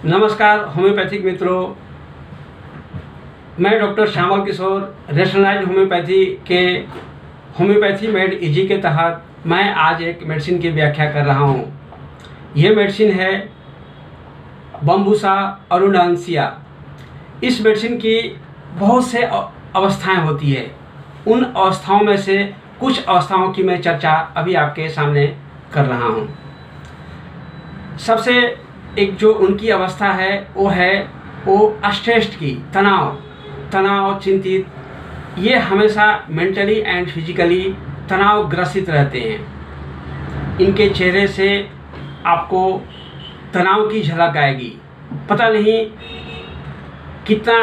नमस्कार होम्योपैथिक मित्रों, मैं डॉक्टर श्यामल किशोर रेशनलाइज्ड होम्योपैथी के होम्योपैथी मेड इजी के तहत मैं आज एक मेडिसिन की व्याख्या कर रहा हूँ। यह मेडिसिन है बम्बूसा अरुंडांसिया। इस मेडिसिन की बहुत से अवस्थाएं होती है। उन अवस्थाओं में से कुछ अवस्थाओं की मैं चर्चा अभी आपके सामने कर रहा हूँ। सबसे एक जो उनकी अवस्था है वो स्ट्रेस्ड की, तनाव चिंतित। ये हमेशा मेंटली एंड फिजिकली तनाव ग्रसित रहते हैं। इनके चेहरे से आपको तनाव की झलक आएगी। पता नहीं कितना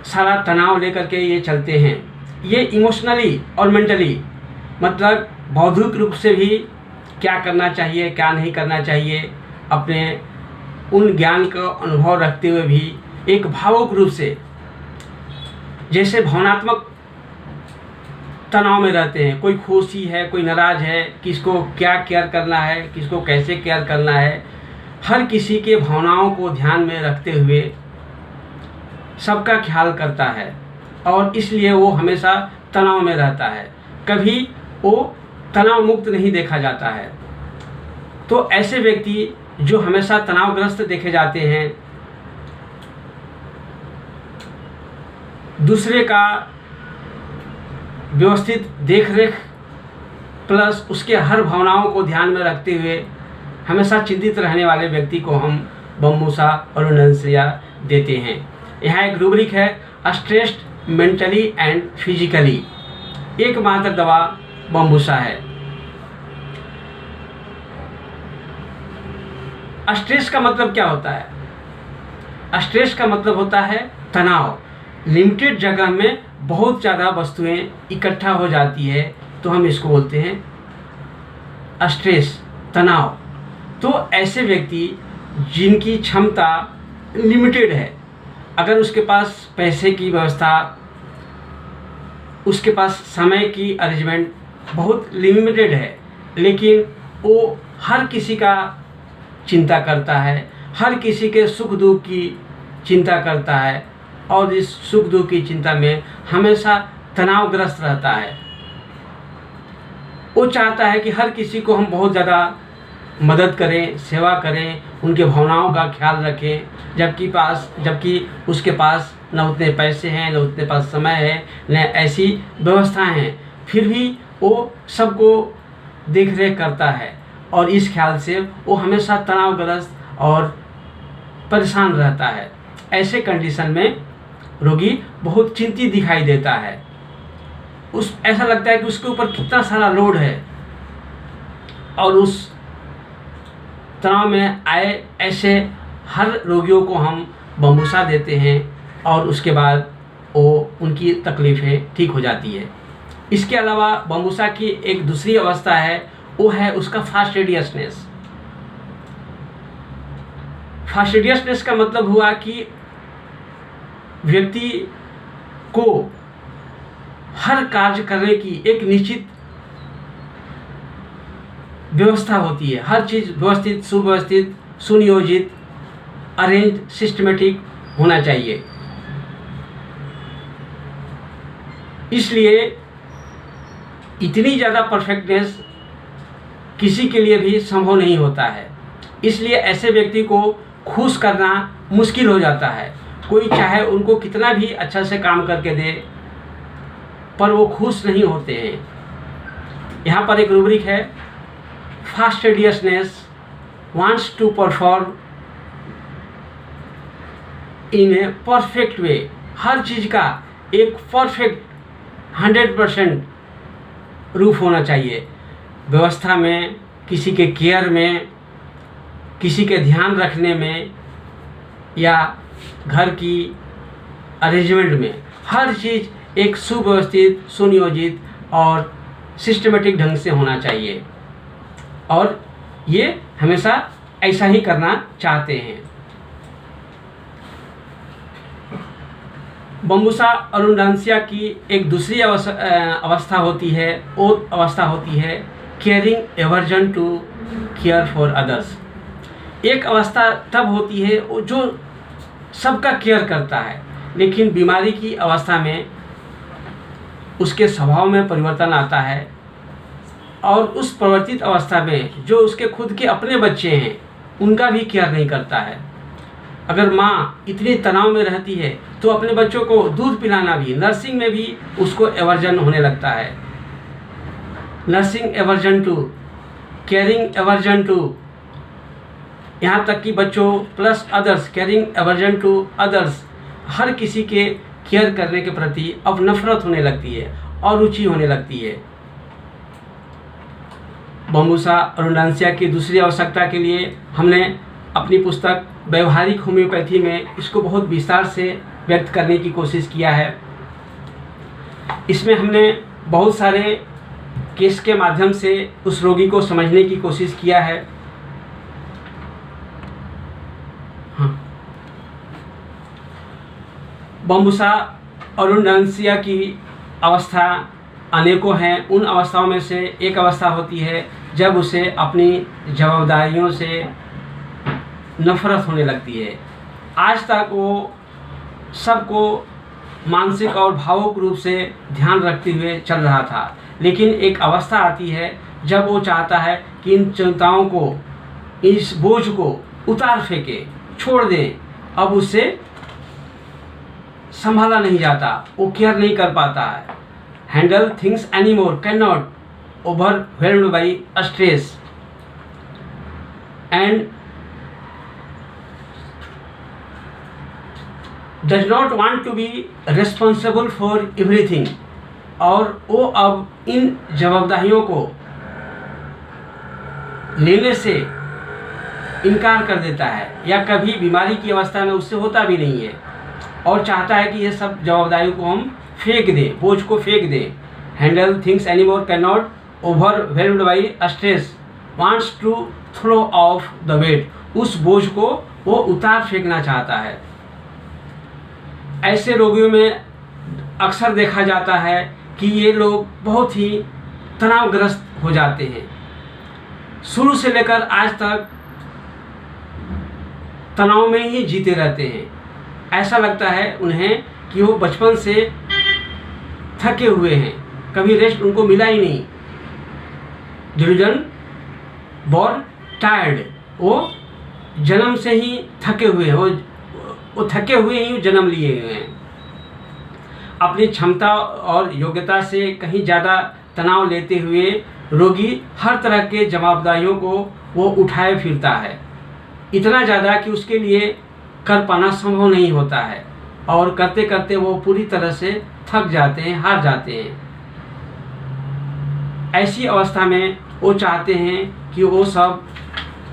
सारा तनाव लेकर के ये चलते हैं। ये इमोशनली और मेंटली, मतलब बौद्धिक रूप से भी क्या करना चाहिए क्या नहीं करना चाहिए, अपने उन ज्ञान का अनुभव रखते हुए भी एक भावुक रूप से, जैसे भावनात्मक तनाव में रहते हैं। कोई खुशी है, कोई नाराज है, किसको क्या केयर करना है, किसको कैसे केयर करना है, हर किसी के भावनाओं को ध्यान में रखते हुए सबका ख्याल करता है और इसलिए वो हमेशा तनाव में रहता है। कभी वो तनाव मुक्त नहीं देखा जाता है। तो ऐसे व्यक्ति जो हमेशा तनावग्रस्त देखे जाते हैं, दूसरे का व्यवस्थित देखरेख प्लस उसके हर भावनाओं को ध्यान में रखते हुए हमेशा चिंतित रहने वाले व्यक्ति को हम बम्बूसा अरुंडांसिया देते हैं। यहाँ एक रूब्रिक है, स्ट्रेस्ड मेंटली एंड फिजिकली। एकमात्र दवा बम्बूसा है। स्ट्रेस का मतलब क्या होता है? स्ट्रेस का मतलब होता है तनाव। लिमिटेड जगह में बहुत ज़्यादा वस्तुएं इकट्ठा हो जाती है तो हम इसको बोलते हैं स्ट्रेस, तनाव। तो ऐसे व्यक्ति जिनकी क्षमता लिमिटेड है, अगर उसके पास पैसे की व्यवस्था, उसके पास समय की अरेंजमेंट बहुत लिमिटेड है, लेकिन वो हर किसी का चिंता करता है, हर किसी के सुख दुख की चिंता करता है और इस सुख दुख की चिंता में हमेशा तनावग्रस्त रहता है। वो चाहता है कि हर किसी को हम बहुत ज़्यादा मदद करें, सेवा करें, उनके भावनाओं का ख्याल रखें, जबकि उसके पास न उतने पैसे हैं, न उतने पास समय है, न ऐसी व्यवस्थाएं हैं। फिर भी वो सबको देख रेख करता है और इस ख्याल से वो हमेशा तनावग्रस्त और परेशान रहता है। ऐसे कंडीशन में रोगी बहुत चिंतित दिखाई देता है। ऐसा लगता है कि उसके ऊपर कितना सारा लोड है और उस तनाव में आए ऐसे हर रोगियों को हम बम्बूसा देते हैं और उसके बाद वो उनकी तकलीफ़ें ठीक हो जाती है। इसके अलावा बम्बूसा की एक दूसरी अवस्था है, वो है उसका फास्टिडियसनेस। फास्टिडियसनेस का मतलब हुआ कि व्यक्ति को हर कार्य करने की एक निश्चित व्यवस्था होती है। हर चीज़ व्यवस्थित, सुव्यवस्थित, सुनियोजित, अरेंज, सिस्टमेटिक होना चाहिए। इसलिए इतनी ज़्यादा परफेक्टनेस किसी के लिए भी संभव नहीं होता है। इसलिए ऐसे व्यक्ति को खुश करना मुश्किल हो जाता है। कोई चाहे उनको कितना भी अच्छा से काम करके दे, पर वो खुश नहीं होते हैं। यहाँ पर एक रूब्रिक है, fastidiousness wants to perform in a perfect way. हर चीज़ का एक परफेक्ट 100% रूप होना चाहिए। व्यवस्था में, किसी के केयर में, किसी के ध्यान रखने में या घर की अरेंजमेंट में, हर चीज़ एक सुव्यवस्थित, सुनियोजित और सिस्टमेटिक ढंग से होना चाहिए और ये हमेशा ऐसा ही करना चाहते हैं। बम्बूसा अरुंडांसिया की एक दूसरी अवस्था होती है, वो अवस्था होती है caring aversion to care for others. एक अवस्था तब होती है वो जो सबका केयर करता है, लेकिन बीमारी की अवस्था में उसके स्वभाव में परिवर्तन आता है और उस परिवर्तित अवस्था में जो उसके खुद के अपने बच्चे हैं उनका भी केयर नहीं करता है। अगर माँ इतनी तनाव में रहती है तो अपने बच्चों को दूध पिलाना भी, नर्सिंग में भी उसको एवर्जन होने लगता है। Nursing aversion to, caring aversion to, यहाँ तक कि बच्चों plus others, caring aversion to others, हर किसी के केयर करने के प्रति अब नफरत होने लगती है और रुचि होने लगती है। बम्बूसा अरुंडांसिया की दूसरी आवश्यकता के लिए हमने अपनी पुस्तक व्यवहारिक होम्योपैथी में इसको बहुत विस्तार से व्यक्त करने की कोशिश किया है। इसमें हमने बहुत सारे केस के माध्यम से उस रोगी को समझने की कोशिश किया है। बम्बूसा अरुंडांसिया की अवस्था अनेकों हैं। उन अवस्थाओं में से एक अवस्था होती है जब उसे अपनी जवाबदारियों से नफरत होने लगती है। आज तक वो सबको मानसिक और भावुक रूप से ध्यान रखते हुए चल रहा था, लेकिन एक अवस्था आती है जब वो चाहता है कि इन चिंताओं को, इस बोझ को उतार फेंके, छोड़ दें। अब उससे संभाला नहीं जाता, वो केयर नहीं कर पाता है। Handle things anymore, can not, overwhelmed by stress and does not want to be responsible for everything. और वो अब इन जवाबदारियों को लेने से इनकार कर देता है या कभी बीमारी की अवस्था में उससे होता भी नहीं है और चाहता है कि ये सब जवाबदारियों को हम फेंक दें, बोझ को फेंक दें। Handle things anymore, can not, overwhelmed by stress, wants to throw off the weight. उस बोझ को वो उतार फेंकना चाहता है। ऐसे रोगियों में अक्सर देखा जाता है कि ये लोग बहुत ही तनावग्रस्त हो जाते हैं। शुरू से लेकर आज तक तनाव में ही जीते रहते हैं। ऐसा लगता है उन्हें कि वो बचपन से थके हुए हैं, कभी रेस्ट उनको मिला ही नहीं। डिल्यूजन, बोर्न टायर्ड, वो जन्म से ही थके हुए हैं, वो थके हुए ही जन्म लिए हुए हैं। अपनी क्षमता और योग्यता से कहीं ज़्यादा तनाव लेते हुए रोगी हर तरह के जवाबदारियों को वो उठाए फिरता है, इतना ज़्यादा कि उसके लिए कर पाना संभव नहीं होता है और करते करते वो पूरी तरह से थक जाते हैं, हार जाते हैं। ऐसी अवस्था में वो चाहते हैं कि वो सब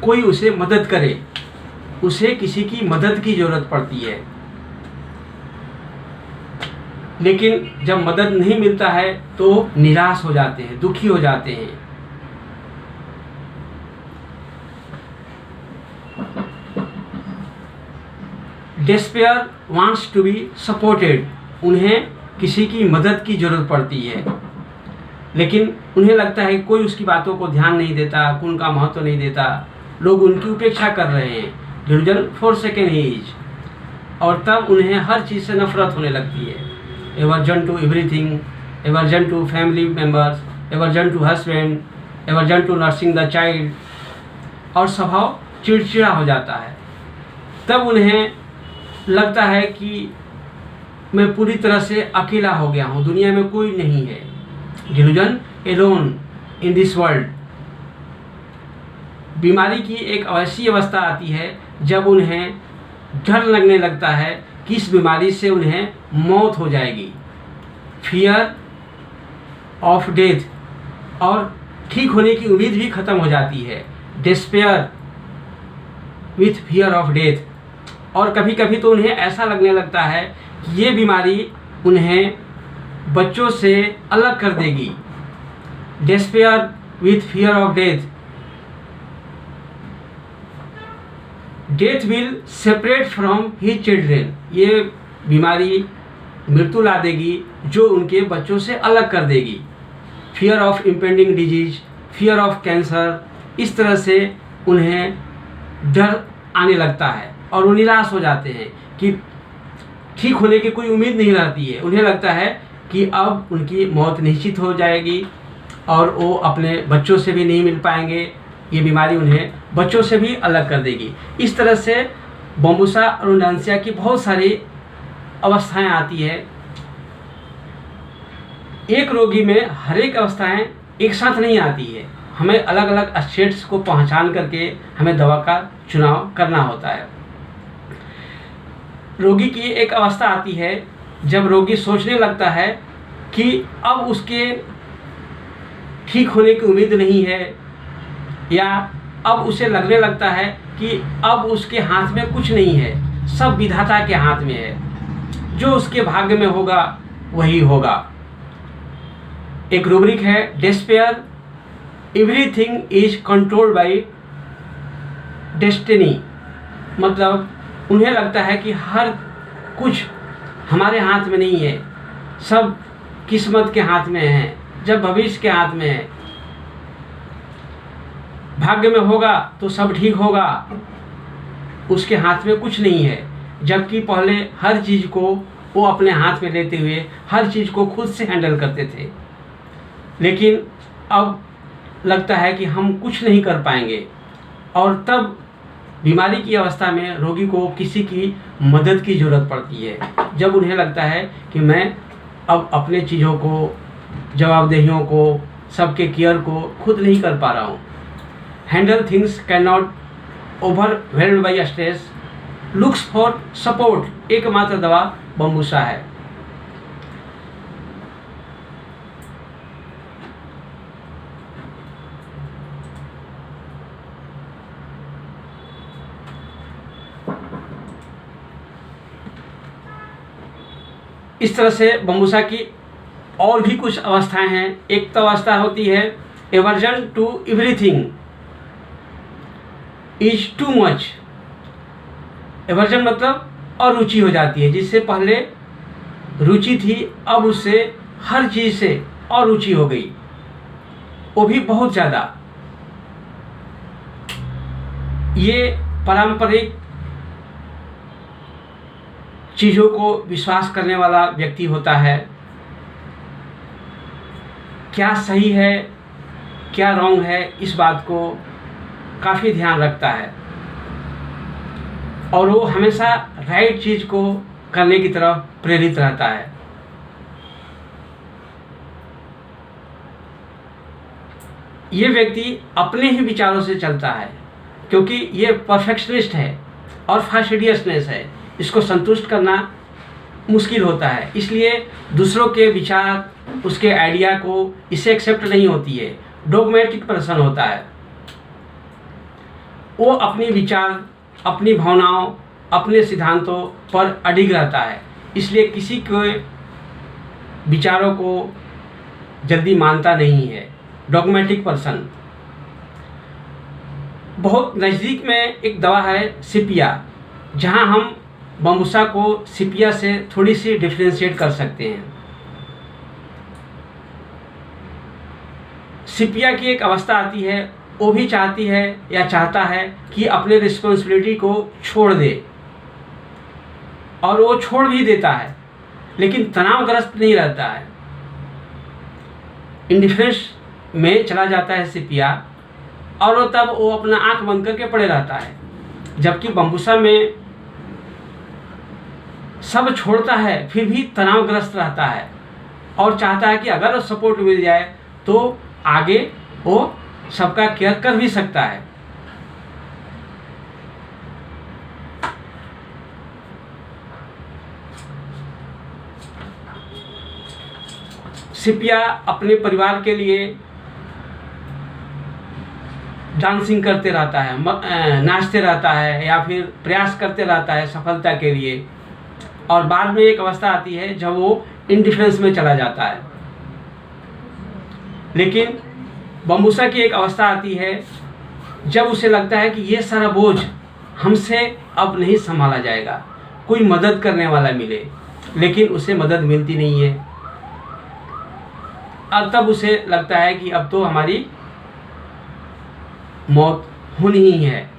कोई उसे मदद करे, उसे किसी की मदद की ज़रूरत पड़ती है। लेकिन जब मदद नहीं मिलता है तो निराश हो जाते हैं, दुखी हो जाते हैं। Despair wants to be supported, उन्हें किसी की मदद की ज़रूरत पड़ती है, लेकिन उन्हें लगता है कि कोई उसकी बातों को ध्यान नहीं देता, कोई उनका महत्व नहीं देता, लोग उनकी उपेक्षा कर रहे हैं। डिल्यूजन फॉर सेकेंड एज, और तब उन्हें हर चीज़ से नफरत होने लगती है। Aversion to everything, aversion to family members, aversion to husband, aversion to nursing the child, और स्वभाव चिड़चिड़ा हो जाता है। तब उन्हें लगता है कि मैं पूरी तरह से अकेला हो गया हूँ, दुनिया में कोई नहीं है। Delusion, alone in this world. बीमारी की एक ऐसी अवस्था आती है जब उन्हें डर लगने लगता है कि इस बीमारी से उन्हें मौत हो जाएगी। फियर ऑफ डेथ, और ठीक होने की उम्मीद भी खत्म हो जाती है। Despair with fear of death, और कभी कभी तो उन्हें ऐसा लगने लगता है कि ये बीमारी उन्हें बच्चों से अलग कर देगी। Despair with fear of death, death will separate from his children, ये बीमारी मृत्यु ला देगी जो उनके बच्चों से अलग कर देगी। Fear of impending disease, fear of cancer, इस तरह से उन्हें डर आने लगता है और वो निराश हो जाते हैं कि ठीक होने की कोई उम्मीद नहीं रहती है। उन्हें लगता है कि अब उनकी मौत निश्चित हो जाएगी और वो अपने बच्चों से भी नहीं मिल पाएंगे, ये बीमारी उन्हें बच्चों से भी अलग कर देगी। इस तरह से बम्बूसा रुडेंशिया की बहुत सारी अवस्थाएं आती है। एक रोगी में हर एक अवस्थाएं एक साथ नहीं आती है, हमें अलग अलग स्टेट्स को पहचान करके हमें दवा का चुनाव करना होता है। रोगी की एक अवस्था आती है जब रोगी सोचने लगता है कि अब उसके ठीक होने की उम्मीद नहीं है, या अब उसे लगने लगता है कि अब उसके हाथ में कुछ नहीं है, सब विधाता के हाथ में है, जो उसके भाग्य में होगा वही होगा। एक रूब्रिक है despair, everything is controlled by destiny, मतलब उन्हें लगता है कि हर कुछ हमारे हाथ में नहीं है, सब किस्मत के हाथ में है, जब भविष्य के हाथ में है, भाग्य में होगा तो सब ठीक होगा, उसके हाथ में कुछ नहीं है। जबकि पहले हर चीज़ को वो अपने हाथ में लेते हुए हर चीज़ को खुद से हैंडल करते थे, लेकिन अब लगता है कि हम कुछ नहीं कर पाएंगे, और तब बीमारी की अवस्था में रोगी को किसी की मदद की ज़रूरत पड़ती है, जब उन्हें लगता है कि मैं अब अपने चीज़ों को, जवाबदेहियों को, सबके केयर को खुद नहीं कर पा रहा हूँ। Handle things can not, overwhelmed bye stress, looks for support, एकमात्र दवा बम्बूसा है। इस तरह से बम्बूसा की और भी कुछ अवस्थाएं हैं। एक तो अवस्था होती है aversion to everything is too much. Aversion मतलब अरुचि हो जाती है, जिससे पहले रुचि थी अब उससे हर चीज़ से अरुचि हो गई, वो भी बहुत ज़्यादा। ये पारंपरिक चीज़ों को विश्वास करने वाला व्यक्ति होता है, क्या सही है क्या रॉन्ग है इस बात को काफ़ी ध्यान रखता है, और वो हमेशा राइट चीज़ को करने की तरफ प्रेरित रहता है। ये व्यक्ति अपने ही विचारों से चलता है, क्योंकि ये परफेक्शनिस्ट है और फास्टिडियसनेस है, इसको संतुष्ट करना मुश्किल होता है, इसलिए दूसरों के विचार, उसके आइडिया को इसे एक्सेप्ट नहीं होती है। डोगमेटिक पर्सन होता है, वो अपने विचार, अपनी भावनाओं, अपने सिद्धांतों पर अडिग रहता है, इसलिए किसी के विचारों को जल्दी मानता नहीं है। Dogmatic person. बहुत नज़दीक में एक दवा है सिपिया, जहां हम बम्बूसा को सिपिया से थोड़ी सी डिफ्रेंशिएट कर सकते हैं। सिपिया की एक अवस्था आती है, वो भी चाहती है या चाहता है कि अपने रिस्पॉन्सिबिलिटी को छोड़ दे, और वो छोड़ भी देता है, लेकिन तनावग्रस्त नहीं रहता है, इंडिफरेंस में चला जाता है सिपिया, और वो तब वो अपना आंख बंद करके पड़े रहता है। जबकि बम्बूसा में सब छोड़ता है फिर भी तनावग्रस्त रहता है, और चाहता है कि अगर सपोर्ट मिल जाए तो आगे वो सबका केयर कर भी सकता है। सिपिया अपने परिवार के लिए डांसिंग करते रहता है, नाचते रहता है, या फिर प्रयास करते रहता है सफलता के लिए, और बाद में एक अवस्था आती है जब वो इंडिफरेंस में चला जाता है। लेकिन बम्बूसा की एक अवस्था आती है जब उसे लगता है कि ये सारा बोझ हमसे अब नहीं संभाला जाएगा, कोई मदद करने वाला मिले, लेकिन उसे मदद मिलती नहीं है, और तब उसे लगता है कि अब तो हमारी मौत होनी ही है,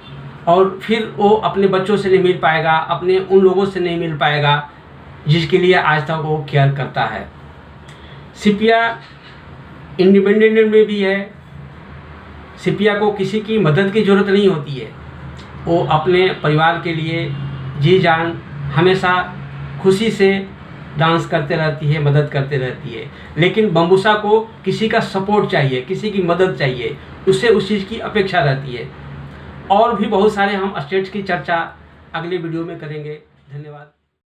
और फिर वो अपने बच्चों से नहीं मिल पाएगा, अपने उन लोगों से नहीं मिल पाएगा जिसके लिए आज तक वो केयर करता है। सिपिया इंडिपेंडेंट में भी है। सिपिया को किसी की मदद की ज़रूरत नहीं होती है, वो अपने परिवार के लिए जी जान हमेशा खुशी से डांस करते रहती है, मदद करते रहती है। लेकिन बम्बूसा को किसी का सपोर्ट चाहिए, किसी की मदद चाहिए, उससे उस चीज़ की अपेक्षा रहती है। और भी बहुत सारे हम स्टेट्स की चर्चा अगले वीडियो में करेंगे। धन्यवाद।